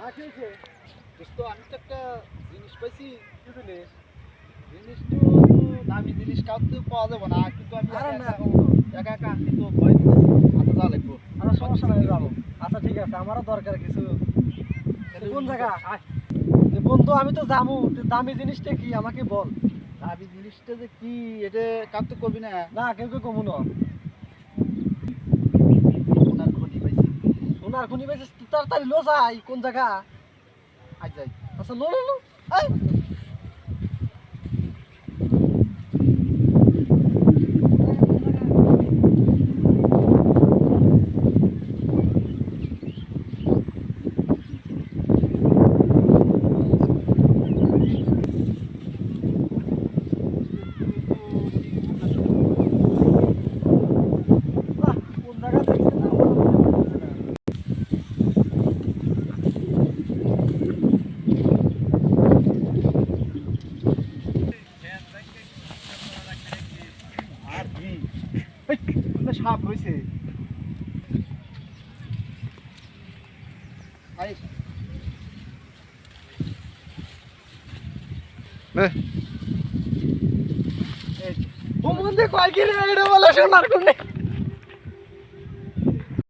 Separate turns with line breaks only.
দোস্ত আমি তো একটা জিনিস পাইছি। কি জিনিস? জিনিস তো দামি জিনিস কাউকে পাওয়া যাবে না, কিন্তু আমি একা একা আনতে তো ভয় পেতেছি। হাতে যা লাগবো।
আচ্ছা সমস্যা নাই, যাবো। আচ্ছা ঠিক আছে, আমারও দরকার কিছু। কোন জায়গা? বন্ধু আমি তো যাবো, দামি জিনিসটা কি আমাকে বল।
দামি জিনিসটা যে কি এটা কাউকে করবি না।
না কেউ কেউ কমু না।
সোনার খনি পাইছি।
সোনার খনি পাইছিস? তাড়াতাড়ি লো যাই। কোন জায়গা?
আজ যাই।
আচ্ছা লো লো লো। এই কোন জায়গা দেখছিস না?
আর কি এই কোনটা সাপ হইছে। আই
ও মন্দে কয় কি রে, এটা বলে সোনার খনি।